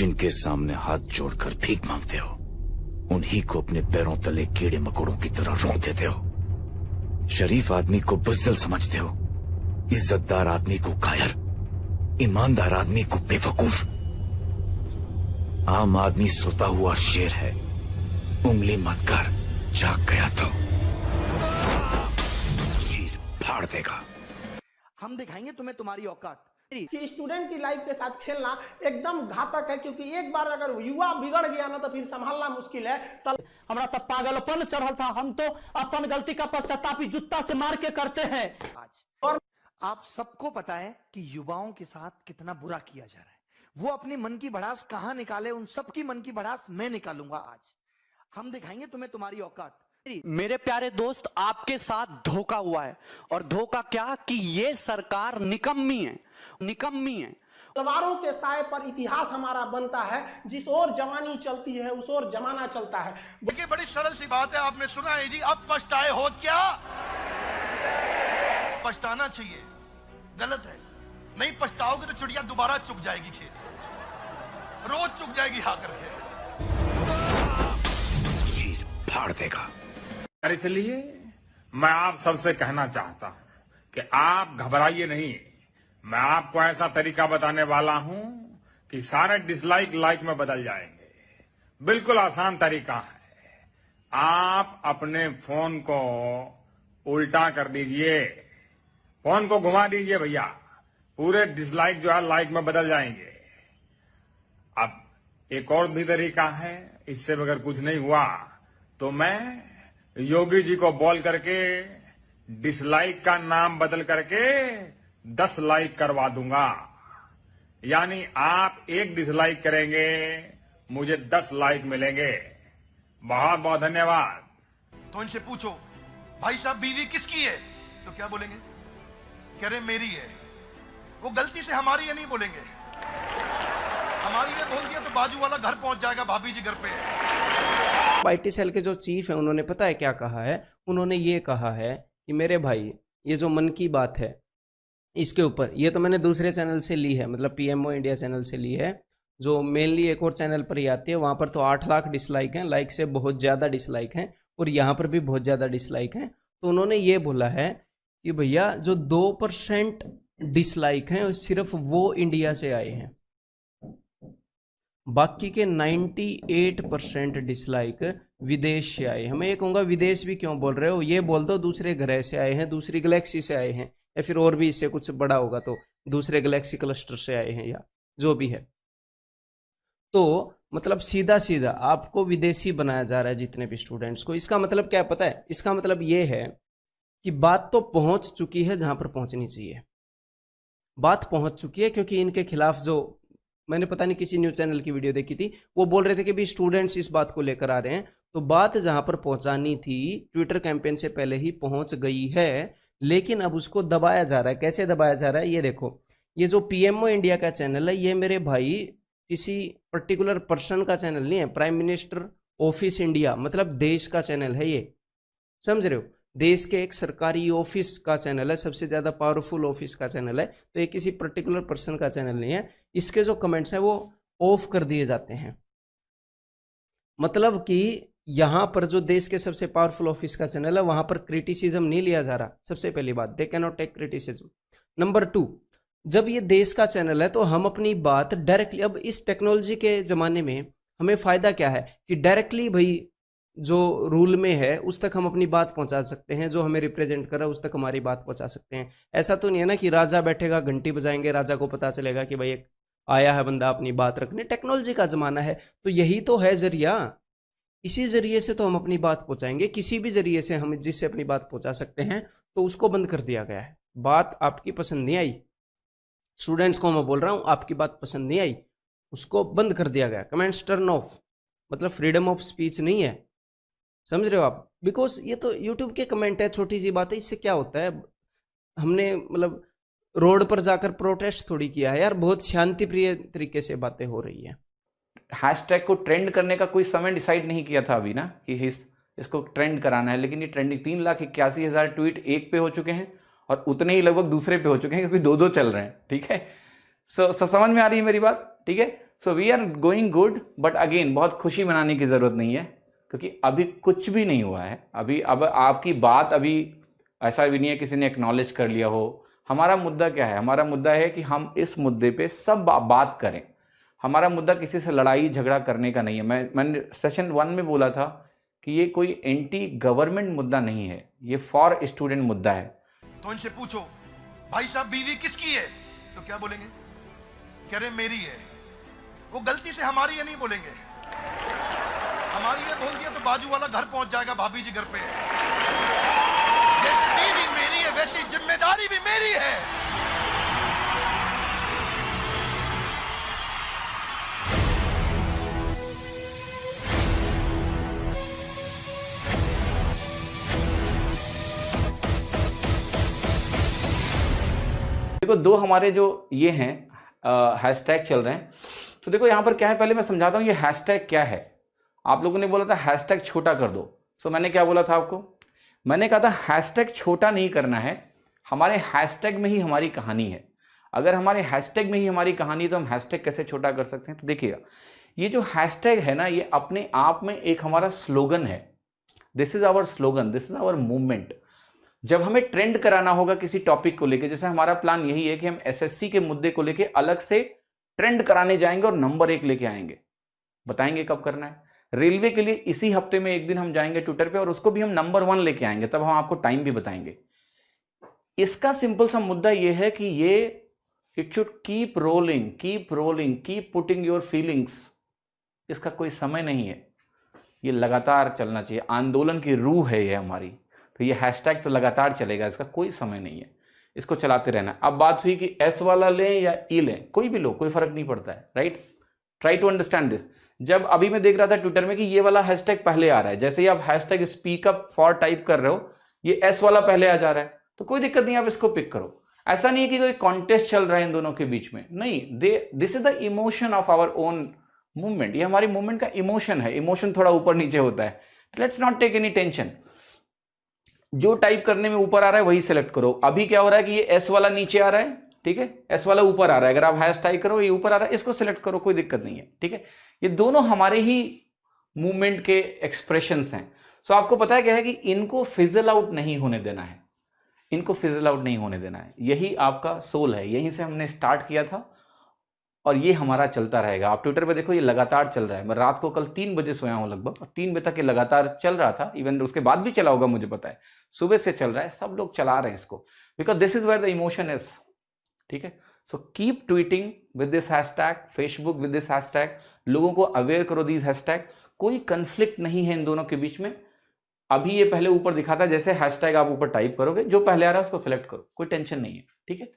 जिनके सामने हाथ जोड़कर भीख मांगते हो, उन्हीं को अपने पैरों तले कीड़े मकोड़ों की तरह रौंद देते हो। शरीफ आदमी को बुज़दिल समझते हो, इज्जतदार आदमी को कायर, ईमानदार आदमी को बेवकूफ। आम आदमी सोता हुआ शेर है, उंगली मत कर, जाग गया तो चीर फाड़ देगा। हम दिखाएंगे तुम्हें तुम्हारी औकात। कि स्टूडेंट की लाइफ के साथ खेलना एकदम घातक है, क्योंकि एक बार अगर युवा बिगड़ गया ना तो फिर संभालना मुश्किल है। हमारा तब पागलपन चढ़ल था, हम तो अपन गलती का पश्चाताप जूता से मार के करते हैं। आज और आप सबको पता है कि युवाओं के साथ कितना बुरा किया जा रहा है। वो अपनी मन की भड़ास कहां निकाले, उन सबकी मन की भड़ास मैं निकालूंगा। आज हम दिखाएंगे तुम्हें तुम्हारी औकात। मेरे प्यारे दोस्त, आपके साथ धोखा हुआ है। और धोखा क्या कि ये सरकार निकम्मी है, निकम्मी है। तलवारों के साए पर इतिहास हमारा बनता है, जिस ओर जवानी चलती है उस ओर जमाना चलता है। देखिए बड़ी सरल सी बात है, आपने सुना है जी, अब पछताए हो क्या? पछताना चाहिए, गलत है। नहीं पछताओगे तो चिड़िया दोबारा चुग जाएगी खेत, रोज चुग जाएगी आकर के, चीर फाड़ देगा। इसलिए मैं आप सबसे कहना चाहता हूं कि आप घबराइए नहीं। मैं आपको ऐसा तरीका बताने वाला हूं कि सारे डिसलाइक लाइक में बदल जाएंगे। बिल्कुल आसान तरीका है। आप अपने फोन को उल्टा कर दीजिए, फोन को घुमा दीजिए भैया, पूरे डिसलाइक जो है लाइक में बदल जाएंगे। अब एक और भी तरीका है, इससे अगर कुछ नहीं हुआ तो मैं योगी जी को बोल करके डिसलाइक का नाम बदल करके 10 लाइक करवा दूंगा। यानी आप एक डिसलाइक करेंगे, मुझे 10 लाइक मिलेंगे। बहुत बहुत धन्यवाद। तो इनसे पूछो भाई साहब बीवी किसकी है, तो क्या बोलेंगे? कह रहे मेरी है। वो गलती से हमारी है नहीं बोलेंगे, हमारी है बोल दिया तो बाजू वाला घर पहुंच जाएगा, भाभी जी घर पे है। आईटी सेल के जो चीफ हैं उन्होंने पता है क्या कहा है? उन्होंने ये कहा है कि मेरे भाई, ये जो मन की बात है इसके ऊपर, ये तो मैंने दूसरे चैनल से ली है, मतलब पीएमओ इंडिया चैनल से ली है, जो मेनली एक और चैनल पर ही आती है। वहाँ पर तो 8 लाख डिसलाइक हैं, लाइक से बहुत ज़्यादा डिसलाइक हैं, और यहाँ पर भी बहुत ज़्यादा डिसलाइक हैं। तो उन्होंने ये बोला है कि भैया जो 2% डिसलाइक हैं सिर्फ वो इंडिया से आए हैं, बाकी के 98% डिसलाइक विदेश से आए हैं। मैं ये कहूँगा विदेश भी क्यों बोल रहे हो, ये बोल दो दूसरे ग्रह से आए हैं, दूसरी गैलेक्सी से आए हैं, या फिर और भी इससे कुछ बड़ा होगा तो दूसरे गैलेक्सी क्लस्टर से आए हैं, या जो भी है। तो मतलब सीधा सीधा आपको विदेशी बनाया जा रहा है जितने भी स्टूडेंट्स को। इसका मतलब क्या पता है? इसका मतलब ये है कि बात तो पहुंच चुकी है जहां पर पहुंचनी चाहिए, बात पहुंच चुकी है। क्योंकि इनके खिलाफ जो मैंने पता नहीं किसी न्यूज़ चैनल की वीडियो देखी थी, वो बोल रहे थे कि भी स्टूडेंट्स इस बात को लेकर आ रहे हैं, तो बात जहां पर पहुंचानी थी ट्विटर कैंपेन से पहले ही पहुंच गई है, लेकिन अब उसको दबाया जा रहा है। कैसे दबाया जा रहा है? ये देखो, ये जो पीएमओ इंडिया का चैनल है, ये मेरे भाई किसी पर्टिकुलर पर्सन का चैनल नहीं है, प्राइम मिनिस्टर ऑफिस इंडिया मतलब देश का चैनल है ये, समझ रहे हो? देश के एक सरकारी ऑफिस का चैनल है, सबसे ज़्यादा पावरफुल ऑफिस का चैनल है। तो ये किसी पर्टिकुलर पर्सन का चैनल नहीं है। इसके जो कमेंट्स हैं वो ऑफ कर दिए जाते हैं, मतलब कि यहाँ पर जो देश के सबसे पावरफुल ऑफिस का चैनल है वहाँ पर क्रिटिसिज्म नहीं लिया जा रहा। सबसे पहली बात, they can not take criticism. Number 2, जब ये देश का चैनल है तो हम अपनी बात डायरेक्टली, अब इस टेक्नोलॉजी के ज़माने में हमें फ़ायदा क्या है कि डायरेक्टली भाई जो रूल में है उस तक हम अपनी बात पहुंचा सकते हैं, जो हमें रिप्रेजेंट कर रहा है उस तक हमारी बात पहुंचा सकते हैं। ऐसा तो नहीं है ना कि राजा बैठेगा, घंटी बजाएंगे, राजा को पता चलेगा कि भाई एक आया है बंदा अपनी बात रखने। टेक्नोलॉजी का ज़माना है, तो यही तो है ज़रिया, इसी ज़रिए से तो हम अपनी बात पहुंचाएंगे। किसी भी ज़रिए से हम जिससे अपनी बात पहुंचा सकते हैं, तो उसको बंद कर दिया गया है। बात आपकी पसंद नहीं आई, स्टूडेंट्स को मैं बोल रहा हूँ, आपकी बात पसंद नहीं आई, उसको बंद कर दिया गया। कमेंट्स टर्न ऑफ, मतलब फ्रीडम ऑफ स्पीच नहीं है, समझ रहे हो आप? बिकॉज ये तो यूट्यूब के कमेंट है, छोटी सी बात है, इससे क्या होता है? हमने मतलब रोड पर जाकर प्रोटेस्ट थोड़ी किया है यार, बहुत शांति प्रिय तरीके से बातें हो रही है। हैशटैग को ट्रेंड करने का कोई समय डिसाइड नहीं किया था अभी ना कि इसको ट्रेंड कराना है, लेकिन ये ट्रेंडिंग 3,81,000 ट्वीट एक पे हो चुके हैं और उतने ही लगभग दूसरे पे हो चुके हैं, क्योंकि 2-2 चल रहे हैं। ठीक है, समझ में आ रही है मेरी बात? ठीक है। So we are going good, but again बहुत खुशी मनाने की जरूरत नहीं है, क्योंकि अभी कुछ भी नहीं हुआ है। अभी अब आपकी बात अभी ऐसा भी नहीं है किसी ने एक्नॉलेज कर लिया हो। हमारा मुद्दा क्या है? हमारा मुद्दा है कि हम इस मुद्दे पे सब बात करें। हमारा मुद्दा किसी से लड़ाई झगड़ा करने का नहीं है। मैंने सेशन 1 में बोला था कि ये कोई एंटी गवर्नमेंट मुद्दा नहीं है, ये फॉर स्टूडेंट मुद्दा है। तो इनसे पूछो भाई साहब बीवी किसकी है, तो क्या बोलेंगे? कह रहे मेरी है। वो गलती से हमारी है नहीं बोलेंगे। हमारी है बोल दिया तो बाजू वाला घर पहुंच जाएगा, भाभी जी घर पे है। जैसे बीवी मेरी है वैसी जिम्मेदारी भी मेरी है। देखो दो हमारे जो ये हैं हैशटैग चल रहे हैं, तो देखो यहाँ पर क्या है, पहले मैं समझाता हूँ ये हैशटैग क्या है। आप लोगों ने बोला था हैशटैग छोटा कर दो। सो मैंने क्या बोला था आपको? मैंने कहा था हैशटैग छोटा नहीं करना है, हमारे हैशटैग में ही हमारी कहानी है। अगर हमारे हैशटैग में ही हमारी कहानी है तो हम हैशटैग कैसे छोटा कर सकते हैं? तो देखिएगा, ये जो हैशटैग है ना, ये अपने आप में एक हमारा स्लोगन है। This is our slogan, this is our movement. जब हमें ट्रेंड कराना होगा किसी टॉपिक को लेके, जैसे हमारा प्लान यही है कि हम एसएससी के मुद्दे को लेके अलग से ट्रेंड कराने जाएंगे और नंबर 1 लेके आएंगे। बताएंगे कब करना है। रेलवे के लिए इसी हफ्ते में एक दिन हम जाएंगे ट्विटर पे और उसको भी हम नंबर 1 लेके आएंगे, तब हम आपको टाइम भी बताएंगे। इसका सिंपल सा मुद्दा यह है कि ये it should keep rolling, keep putting your feelings. इसका कोई समय नहीं है, ये लगातार चलना चाहिए। आंदोलन की रूह है ये हमारी, तो ये हैशटैग तो लगातार चलेगा, इसका कोई समय नहीं है, इसको चलाते रहना। अब बात हुई कि एस वाला लें या ई लें, कोई भी लो, कोई फर्क नहीं पड़ता है, right. Try to understand this. जब अभी मैं देख रहा था ट्विटर में कि ये वाला हैशटैग पहले आ रहा है, जैसे ही आप hashtag speak up for type कर रहे हो, ये एस वाला पहले आ जा रहा है, तो कोई दिक्कत नहीं, आप इसको पिक करो। ऐसा नहीं है कि कोई कॉन्टेस्ट चल रहा है इन दोनों के बीच में, नहीं। This is the emotion of our own movement, ये हमारी मूवमेंट का इमोशन है। इमोशन थोड़ा ऊपर नीचे होता है, let's not take any tension. जो टाइप करने में ऊपर आ रहा है वही सिलेक्ट करो। अभी क्या हो रहा है कि ये एस वाला नीचे आ रहा है, ठीक है, एस वाला ऊपर आ रहा है। अगर आप हैश टाइप करो, ये ऊपर आ रहा है, इसको सिलेक्ट करो, कोई दिक्कत नहीं है, ठीक है। ये दोनों हमारे ही मूवमेंट के एक्सप्रेशंस हैं। सो आपको पता है क्या है कि इनको फिजल आउट नहीं होने देना है, इनको फिजल आउट नहीं होने देना है। यही आपका सोल है, यहीं से हमने स्टार्ट किया था और ये हमारा चलता रहेगा। आप ट्विटर पे देखो, ये लगातार चल रहा है। मैं रात को कल 3 बजे सोया हूं लगभग, और 3 बजे तक ये लगातार चल रहा था। इवन उसके बाद भी चला होगा, मुझे पता है, सुबह से चल रहा है, सब लोग चला रहे हैं इसको, because this is where the emotion is, ठीक है। So keep tweeting with this hashtag, Facebook with this hashtag, लोगों को अवेयर करो दिस हैशटैग। कोई कंफ्लिक्ट नहीं है इन दोनों के बीच में। अभी ये पहले ऊपर दिखाता है, जैसे हैशटैग आप ऊपर टाइप करोगे, जो पहले आ रहा है उसको सिलेक्ट करो, कोई टेंशन नहीं है, ठीक है।